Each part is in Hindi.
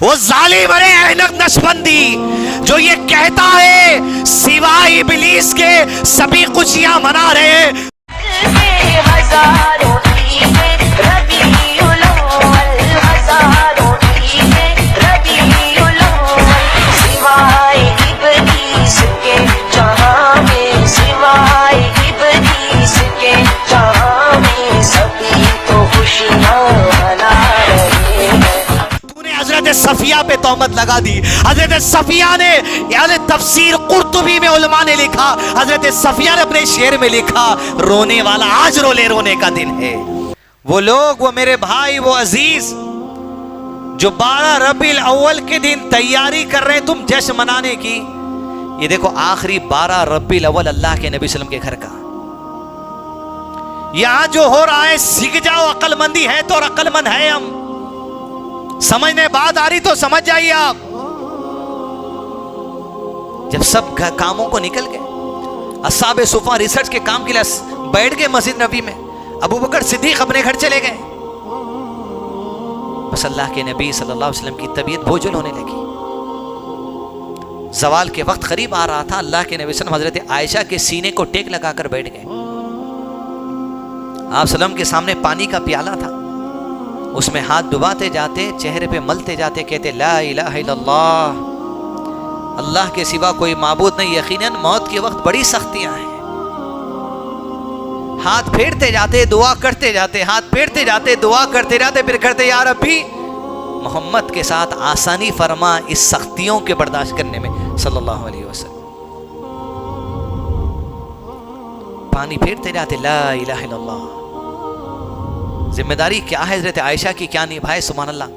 वो जालिम अरे ऐनक नशबंदी जो ये कहता है सिवाय इब्लीस के सभी खुशियां मना रहे हैं। सफिया पे तोहमत लगा दी। हजरत सफिया ने यानी तफसीर कुर्तुबी में उलमा ने लिखा, हजरत सफिया ने अपने शेर में लिखा, रोने वाला आज रोने का दिन है। वो लोग, वो मेरे भाई, वो अजीज जो 12 रबीउल अव्वल के दिन तैयारी कर रहे हैं तुम जश्न मनाने की, ये देखो आखिरी 12 रबीउल अव्वल अल्लाह के नबी सल्लल्लाहु अलैहि वसल्लम के घर का यहां जो हो रहा है, सीख जाओ। अक्लमंदी है तो अक्लमंद है हम, समझने बात आ रही तो समझ जाइए आप। जब सब कामों को निकल गए, अस्हाबे सुफा रिसर्च के काम के लिए बैठ गए मस्जिद नबी में, अबू बकर सिद्दीक अपने घर चले गए। बस अल्लाह के नबी सल्लल्लाहु अलैहि वसल्लम की तबीयत बोझल होने लगी। ज़वाल के वक्त करीब आ रहा था। अल्लाह के नबी सल्लल्लाहु अलैहि वसल्लम हजरत आयशा के सीने को टेक लगाकर बैठ गए। आप सल्लम के सामने पानी का प्याला था, उसमें हाथ डुबाते जाते, चेहरे पे मलते जाते, कहते ला इलाहा इल्लल्लाह, अल्लाह के सिवा कोई माबूद नहीं, यकीनन मौत के वक्त बड़ी सख्तियां हैं। हाथ फेरते जाते, दुआ करते जाते, हाथ फेरते जाते, दुआ करते जाते, फिर करते या रब्बी मोहम्मद के साथ आसानी फरमा इस सख्तियों के बर्दाश्त करने में सल्लल्लाहु अलैहि वसल्लम। पानी फेरते जाते, ला इलाहा इल्लल्लाह। जिम्मेदारी क्या है हजरत आयशा की, क्या निभाए, सुभान अल्लाह।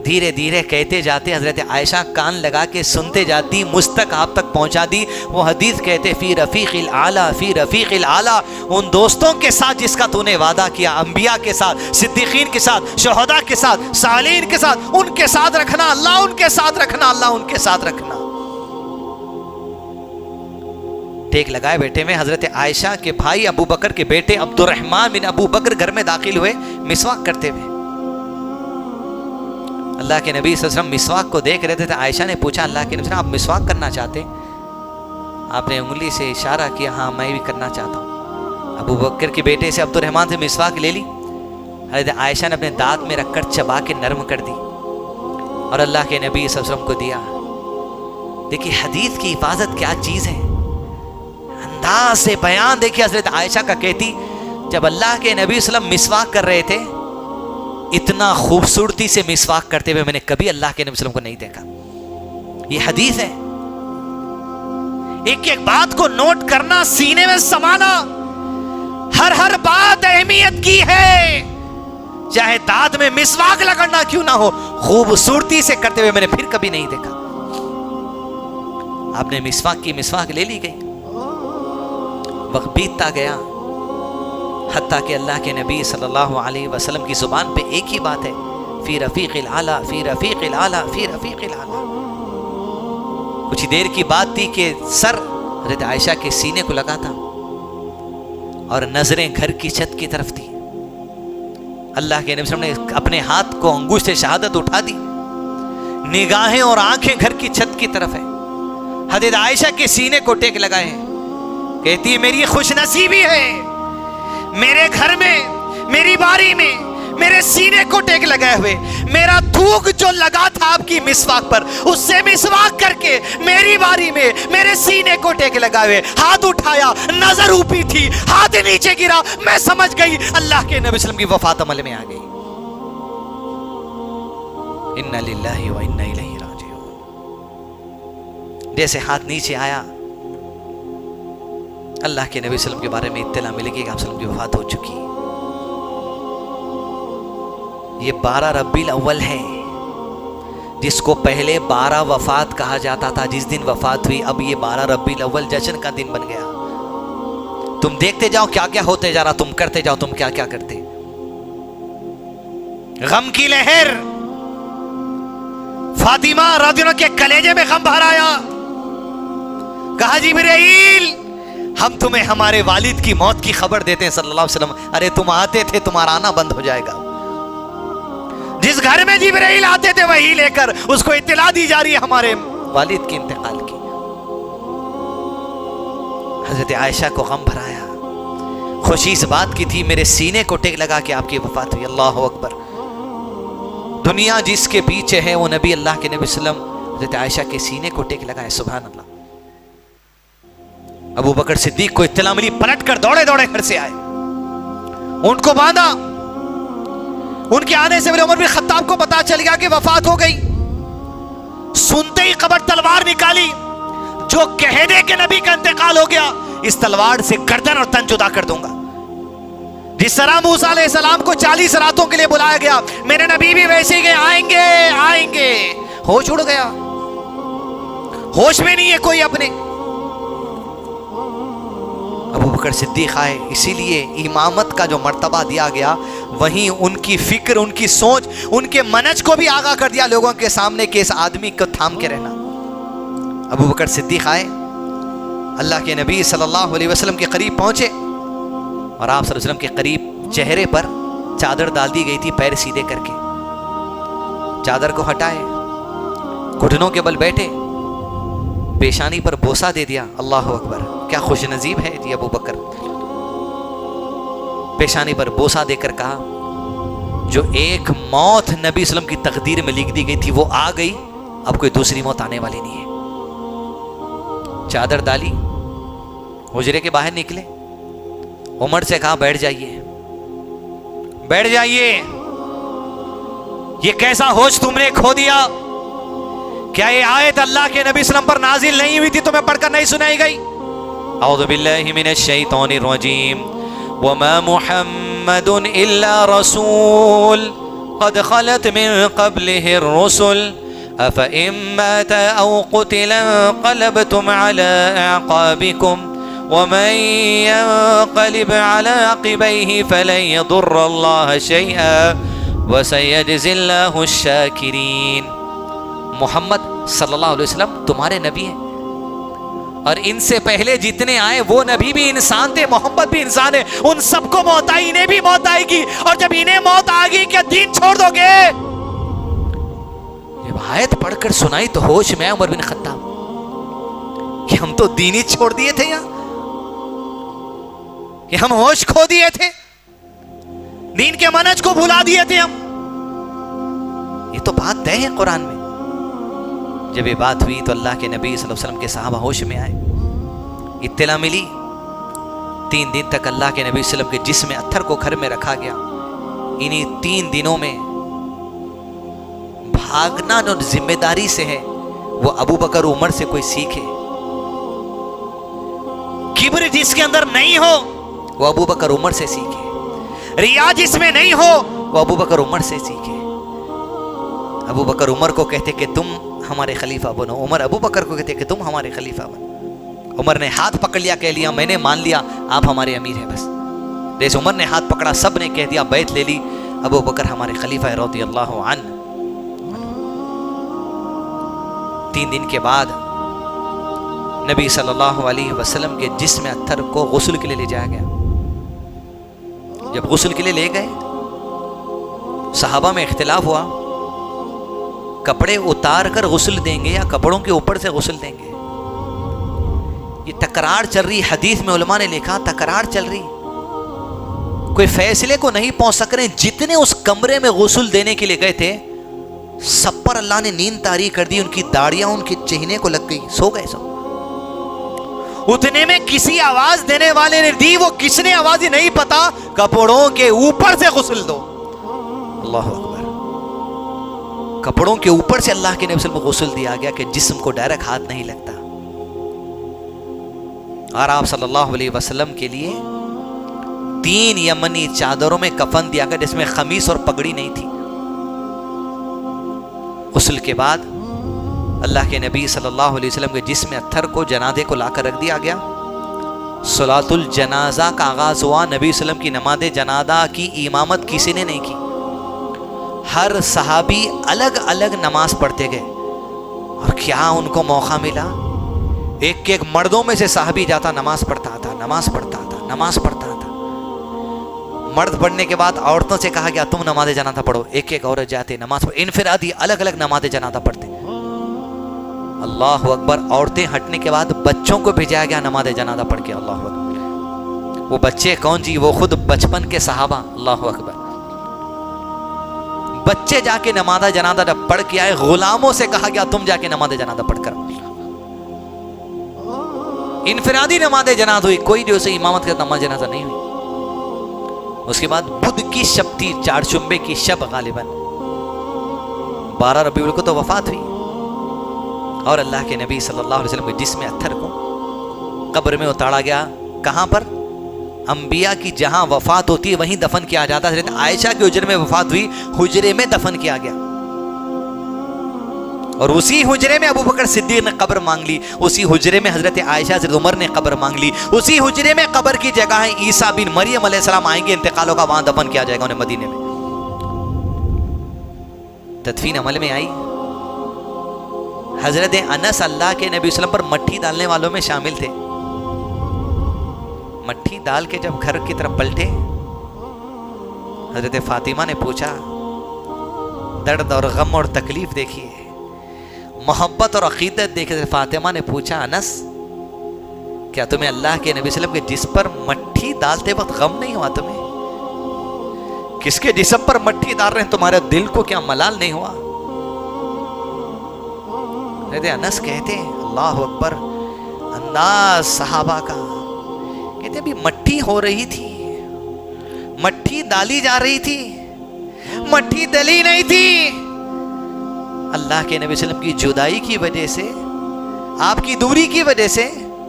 धीरे धीरे कहते जाते, हजरत आयशा कान लगा के सुनते जाती, मुझ तक आप तक पहुंचा दी। वो हदीस कहते फी रफीक़िल आला, फी रफीक़िल आला, उन दोस्तों के साथ जिसका तूने वादा किया, अंबिया के साथ, सिद्दीकीन के साथ, शुहदा के साथ, सालीन के साथ, उनके साथ रखना अल्लाह, उनके साथ रखना अल्लाह, उनके साथ रखना। टेक लगाए बैठे में हजरत आयशा के भाई अबू बकर के बेटे अब्दुर्रहमान बिन अबू बकर घर में दाखिल हुए मिसवाक करते हुए। अल्लाह के नबी सल्लल्लाहु अलैहि वसल्लम मिसवाक को देख रहे थे। आयशा ने पूछा, अल्लाह के नबी, आप मिसवाक करना चाहते? आपने उंगली से इशारा किया, हाँ मैं भी करना चाहता हूँ। अबू बकर के बेटे से अब्दुर्रहमान से मिसवाक ले ली। हजरत आयशा ने अपने दांत में रखकर चबा के नरम कर दी और अल्लाह के नबी सल्लल्लाहु अलैहि वसल्लम को दिया। देखिए हदीस की हिफाजत क्या चीज़ है, अंदाज से बयान देखिए। हजरत आयशा का कहती, जब अल्लाह के नबी सल्लल्लाहु अलैहि वसल्लम मिसवाक कर रहे थे, इतना खूबसूरती से मिसवाक करते हुए मैंने कभी अल्लाह के नबी सल्लल्लाहु अलैहि वसल्लम को नहीं देखा। ये हदीस है। एक एक बात को नोट करना, सीने में समाना, हर बात अहमियत की है। चाहे दांत में मिसवाक लगना क्यों ना हो, खूबसूरती से करते हुए मैंने फिर कभी नहीं देखा। आपने मिसवाक की, मिसवाक ले ली गई। वक्त बीतता गया, हत्ता कि अल्लाह के नबी सल्लल्लाहु अलैहि वसल्लम की जुबान पे एक ही बात है, फी रफीक़िल आला, फी रफीक़िल आला, फी रफीक़िल आला। कुछ ही देर की बात थी कि सर हज़रत आयशा के सीने को लगा था और नजरें घर की छत की तरफ थी। अल्लाह के नबी ने अपने हाथ को अंगूठे शहादत उठा दी, निगाहें और आंखें घर की छत की तरफ है। हज़रत आयशा के सीने को टेक लगाए हैं। कहती है, मेरी खुशनसीबी है, मेरे घर में, मेरी बारी में, मेरे सीने को टेक लगाए हुए, मेरा थूक जो लगा था आपकी मिसवाक पर, उससे मिसवाक करके मेरी बारी में मेरे सीने को टेक लगाए हुए। हाथ उठाया, नजर ऊपी थी, हाथ नीचे गिरा, मैं समझ गई अल्लाह के नबी सल्लल्लाहु अलैहि वसल्लम की वफात अमल में आ गई। इन्ना लिल्लाहि व इन्ना इलैहि राजिऊन। जैसे हाथ नीचे आया, अल्लाह के नबी सल्लल्लाहु अलैहि वसल्लम के बारे में इत्तला मिलेगी कि आप सल्लल्लाहु अलैहि वसल्लम की वफात हो चुकी। ये 12 रबीउल अव्वल है, जिसको पहले 12 वफात कहा जाता था। जिस दिन वफात हुई, अब ये 12 रबीउल अव्वल जश्न का दिन बन गया। तुम देखते जाओ क्या क्या होते जा रहा, तुम करते जाओ तुम क्या क्या करते। गम की लहर, फातिमा रज़ियल्लाहु के कलेजे में गम भर आया। कहा, जिब्रील हम तुम्हें हमारे वालिद की मौत की खबर देते हैं सल्लल्लाहु अलैहि वसल्लम। अरे तुम आते थे, तुम्हारा आना बंद हो जाएगा। जिस घर में जिब्राइल आते थे वही लेकर, उसको इत्तला दी जा रही है हमारे वालिद के इंतकाल की। हजरत आयशा को गम भराया, खुशी इस बात की थी मेरे सीने को टेक लगा कि आपकी वफात हुई। अल्लाह अकबर। दुनिया जिसके पीछे है वो नबी अल्लाह के नबी सल्लम हजरत आयशा के सीने को टेक लगाए। सुभान अल्लाह। अबू बकर सिद्दीक को इत्तला मिली, पलट कर दौड़े दौड़े घर से आए, उनको बांधा। उनके आने से मेरे उमर बिन खत्ताब को पता चल गया कि वफात हो गई। सुनते ही कबर तलवार निकाली, जो कह दे कि नबी का इंतकाल हो गया, इस तलवार से गर्दन और तन जुदा कर दूंगा। जिस तरह मूसा अलैहिस्सलाम को 40 रातों के लिए बुलाया गया, मेरे नबी भी वैसे ही गए, आएंगे आएंगे। होश उड़ गया, होश में नहीं है कोई अपने। अबू बकर सिद्दीक आए, इसीलिए इमामत का जो मर्तबा दिया गया, वहीं उनकी फिक्र, उनकी सोच, उनके मनज को भी आगाह कर दिया लोगों के सामने कि इस आदमी को थाम के रहना। अबू बकर सिद्दीक आए, अल्लाह के नबी सल्लल्लाहु अलैहि वसल्लम के करीब पहुंचे और आप सल्लल्लाहु अलैहि वसल्लम के करीब चेहरे पर चादर डाल दी गई थी, पैर सीधे करके चादर को हटाए, घुटनों के बल बैठे, पेशानी पर बोसा दे दिया। अल्लाह अकबर। क्या खुश नसीब है जी अबू बकर। पेशानी पर बोसा देकर कहा, जो एक मौत नबी सल्लम की तकदीर में लिख दी गई थी वो आ गई, अब कोई दूसरी मौत आने वाली नहीं है। चादर डाली, हुजरे के बाहर निकले, उमर से कहा बैठ जाइए, बैठ जाइए। ये कैसा होश तुमने खो दिया? क्या ये आयत अल्लाह के नबी सल्लम पर नाजिल नहीं हुई थी, तुम्हें पढ़कर नहीं सुनाई गई? औज़ु बिल्लाहि मिनश शैतानिर रजीम। वमा मुहम्मदुन इल्ला रसूल क़द खलत मिन क़ब्लिहिर रुसुल अफ़इन मात औ क़ुतिला क़लबतुम अला अक़ाबिकुम वमन यन्क़लिब अला अक़बैहि फ़लन यदुर्रल्लाह शैअा वसयजज़िल्लाहु शाकिरीन। मोहम्मद सल्लल्लाहु अलैहि वसल्लम तुम्हारे नबी हैं, और इनसे पहले जितने आए वो नबी भी इंसान थे, मोहम्मद भी इंसान है। उन सबको मौत आई, इन्हें भी मौत आएगी, और जब इन्हें मौत आ गई क्या दीन छोड़ दोगे? जब आयत पढ़कर सुनाई तो होश में उमर बिन खत्ताब कि हम तो दीन ही छोड़ दिए थे, यहां कि हम होश खो दिए थे, दीन के मनज को भुला दिए थे हम। ये तो बात तय है कुरान में। जब ये बात हुई तो अल्लाह के नबी सल्लल्लाहु अलैहि वसल्लम के सहाबा होश में आए, इत्तला मिली। 3 दिन तक अल्लाह के नबी सल्लल्लाहु अलैहि वसल्लम के जिस्म अत्थर को घर में रखा गया। इन्हीं 3 दिनों में भागना जो जिम्मेदारी से है वो अबू बकर उमर से कोई सीखे। किब्र जिसके अंदर नहीं हो वो अबू बकर उमर से सीखे। रिया जिसमें नहीं हो वो अबू बकर उमर से सीखे। अबू बकर उमर को कहते कि तुम हमारे खलीफा बनो, उमर अबू बकर को कहते कि तुम हमारे खलीफा बनो। उमर ने हाथ पकड़ लिया, कह लिया मैंने मान लिया, आप हमारे अमीर हैं बस। जैसे उमर ने हाथ पकड़ा, सब ने कह दिया, बैत ले ली, अबू बकर हमारे खलीफा रज़ियल्लाहु अन्हु। 3 दिन के बाद नबी सल्लल्लाहु अलैहि वसल्लम के जिस्म अत्थर को गुस्ल के लिए ले जाया गया। जब गुस्ल के लिए ले गए, सहाबा में इख्तिलाफ हुआ, कपड़े उतार कर गुस्ल देंगे या कपड़ों के ऊपर से गुस्ल देंगे। ये तकरार चल रही, हदीस में उलमा ने लिखा तकरार चल रही, कोई फैसले को नहीं पहुंच सक रहे। जितने उस कमरे में गुस्ल देने के लिए गए थे, सब पर अल्लाह ने नींद तारी कर दी, उनकी दाढ़ियां उनके चेहरे को लग गई, सो गए सब। उतने में किसी आवाज देने वाले ने दी, वो किसने आवाज ही नहीं पता, कपड़ों के ऊपर से गुस्ल दो। अल्लाह अकबर। कपड़ों के ऊपर से अल्लाह के नबी सल्लल्लाहु अलैहि वसल्लम को गुस्ल दिया गया कि जिस्म को डायरेक्ट हाथ नहीं लगता। और आप सल्लल्लाहु अलैहि वसल्लम के लिए 3 यमनी चादरों में कफन दिया गया, जिसमें खमीस और पगड़ी नहीं थी। गुस्ल के बाद अल्लाह के नबी सल्लल्लाहु अलैहि वसल्लम के जिस्म अत्थर को जनाजे को लाकर रख दिया गया। सलातुल जनाजा का आगाज हुआ। नबी सल्लम की नमाज़े जनाजा की इमामत किसी ने नहीं की। हर सहाबी अलग अलग नमाज पढ़ते गए, और क्या उनको मौका मिला, एक एक मर्दों में से सहाबी जाता, नमाज पढ़ता था, नमाज पढ़ता था, नमाज पढ़ता था। मर्द पढ़ने के बाद औरतों से कहा गया तुम नमाज जनाजा पढ़ो। एक एक औरत जाते नमाज पढ़ो, इनफिरादी अलग अलग नमाज जनाजा पढ़ते। अल्लाह अकबर। औरतें हटने के बाद बच्चों को भेजा गया नमाज जनाजा पढ़ के। अल्लाह अकबर। वो बच्चे कौन जी? वो खुद बचपन के सहाबा। अल्लाह अकबर। बच्चे जाके नमाज जनाजा पढ़ के आए। गुलामों से कहा गया तुम जाके नमाज जनाजा पढ़कर। इनफिरादी नमाज जनाजा हुई, कोई जो से इमामत का नमाज जनाजा नहीं हुई। उसके बाद बुध की शब थी, चारशुम्बे की शब, गालिबन 12 रबीउल को तो वफात हुई। और अल्लाह के नबी सल्लल्लाहु अलैहि वसल्लम के जिस्म अत्थर को कब्र में उतारा गया। कहां पर? अंबिया की जहां वफात होती है वहीं दफन किया जाता है। आयशा के हुजरे में वफात हुई, हुजरे में दफन किया गया। और उसी हुजरे में अबू बकर सिद्दीक ने कब्र मांग ली, उसी हुजरे में हजरत आयशा हजरत उमर ने कब्र मांग ली, उसी हुजरे में कब्र की जगह है। ईसा बिन मरियम अलैहिस्सलाम आएंगे, इंतकालों का वहां दफन किया जाएगा उन्हें मदीने में। तदफीन अमल में आई। हजरत अनस अल्लाह के नबी वसल्लम पर मट्टी डालने वालों में शामिल थे। मट्टी डाल के जब घर की तरफ पलटे, हजरत फातिमा ने पूछा, दर्द और गम और तकलीफ देखिए, मोहब्बत और अकीदत देखिए। फातिमा ने पूछा, अनस क्या तुम्हें अल्लाह के नबी वसल्लम के जिस पर मट्टी डालते वक्त गम नहीं हुआ? तुम्हें किसके जिस्म पर मट्टी डाल रहे हैं, तुम्हारे दिल को क्या मलाल नहीं हुआ? अनस कहते अल्लाह अकबर, अंदाज सहाबा का। कहते अभी मट्टी हो रही थी, मट्टी डाली जा रही थी, मट्टी डली नहीं थी। अल्लाह के नबी वसल्लम की जुदाई की वजह से, आपकी दूरी की वजह से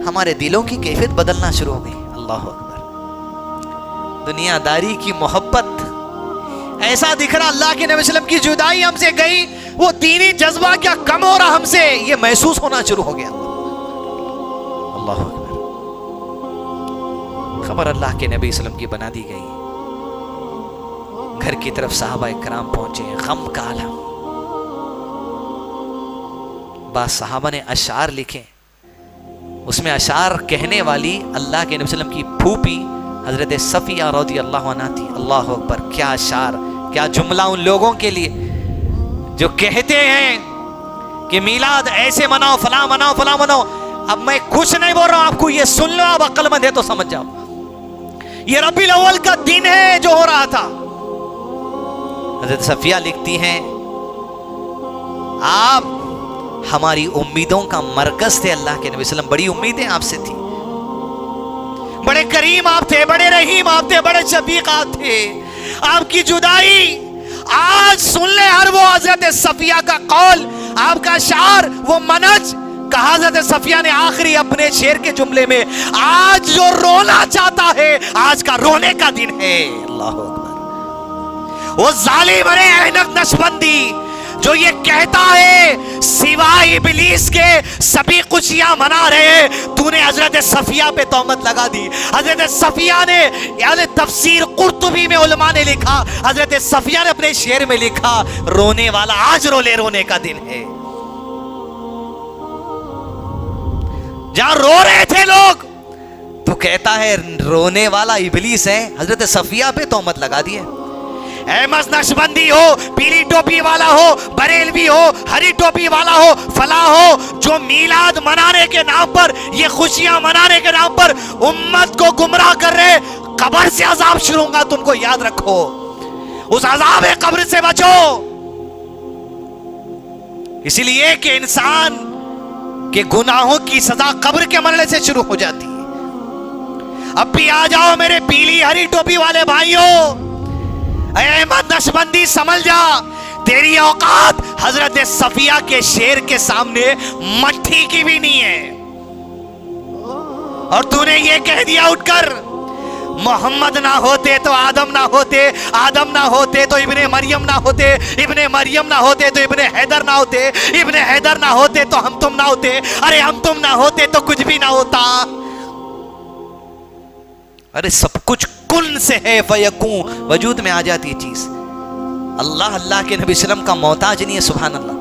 हमारे दिलों की कैफियत बदलना शुरू हो गई। अल्लाह अकबर। दुनियादारी की मोहब्बत, ऐसा दिख रहा अल्लाह के नबी वसल्लम की जुदाई हमसे गई, वो दीनी जज्बा क्या कम हो रहा हमसे, ये महसूस होना शुरू हो गया। अल्लाह अकबर। खबर अल्लाह के नबी वसल्लम की बना दी गई। घर की तरफ साहबा इकराम पहुंचे, गम का आलम। बाद साहबा ने अशार लिखे, उसमें अशार कहने वाली अल्लाह के नबी वसल्लम की फूफी हजरत सफिया रज़ी अल्लाह अन्हा थी। अल्लाह अकबर। क्या अशार, क्या जुमला उन लोगों के लिए जो कहते हैं कि मीलाद ऐसे मनाओ, फला मनाओ, फला मनाओ। अब मैं कुछ नहीं बोल रहा हूं, आपको ये सुन लो, आप अक्लमंद है तो समझ जाओ। ये रबीउल अव्वल का दिन है जो हो रहा था। हजरत सफिया लिखती हैं, आप हमारी उम्मीदों का मरकज थे। अल्लाह के नबी वसल्लम, बड़ी उम्मीदें आपसे थी, बड़े करीम आप थे, बड़े रहीम आप थे, बड़े शफीक आप थे। आपकी जुदाई आज सुन ले हर वो हजरत सफिया का कौल, आपका शार, वो मनज। कहा हजरत सफिया ने आखिरी अपने शेर के जुमले में, आज जो रोना चाहता है आज का रोने का दिन है। अल्लाह अकबर। वो जालिम अरे ऐनक नशबंदी जो ये कहता है सिवाय इबलीस के सभी खुशियां मना रहे, तूने हजरत सफिया पे तोहमत लगा दी। हजरत सफिया ने, यानी तफसीर कुर्तुबी में उलमा ने लिखा, हजरत सफिया ने अपने शेर में लिखा, रोने वाला आज रोले, रोने का दिन है। जहां रो रहे थे लोग तो कहता है रोने वाला इबलीस है। हजरत सफिया पे तोहमत लगा दी है। अहमद नक्शबंदी हो, पीली टोपी वाला हो, बरेलवी हो, हरी टोपी वाला हो, फला हो, जो मीलाद मनाने के नाम पर, ये खुशियां मनाने के नाम पर उम्मत को गुमराह कर रहे, कब्र से अजाब शुरू होगा, तुमको याद रखो। उस अजाब कब्र से बचो। इसीलिए कि इंसान के गुनाहों की सजा कब्र के मरने से शुरू हो जाती है। अब भी आ जाओ मेरे पीली हरी टोपी वाले भाइयों, अहमद नक्शबंदी समझ जा, तेरी औकात हजरत सफिया के शेर के सामने मट्टी की भी नहीं है। और तूने ये कह दिया उठकर, मोहम्मद ना होते तो आदम ना होते, आदम ना होते तो इब्ने मरियम ना होते, इब्ने मरियम ना होते तो इब्ने हैदर ना होते, इब्ने हैदर ना होते तो हम तुम ना होते, अरे हम तुम ना होते तो कुछ भी ना होता। अरे सब कुछ कुन से है, फयकून, वजूद में आ जाती है चीज। अल्लाह अल्लाह के नबी सल्लम का मोहताज नहीं है। सुभान अल्लाह।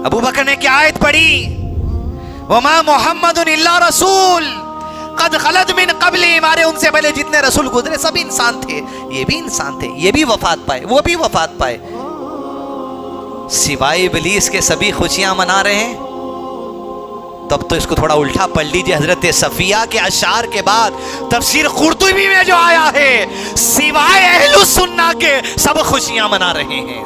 अबू बकर ने क्या आयत पढ़ी, वमा मुहम्मदुन इल्ला रसूल कद खलद मिन क़ब्ली, मारे उनसे पहले जितने रसूल गुजरे सब इंसान थे, ये भी इंसान थे, ये भी वफात पाए, वो भी वफात पाए, सिवाय इब्लीस के सभी खुशियां मना रहे हैं। तब तो इसको थोड़ा उल्टा पढ़ लीजिए, हजरत सफिया के अशार के बाद तफसीर कुर्तुबी में जो आया है, सिवाय अहलुस सुन्ना के सब खुशियां मना रहे हैं।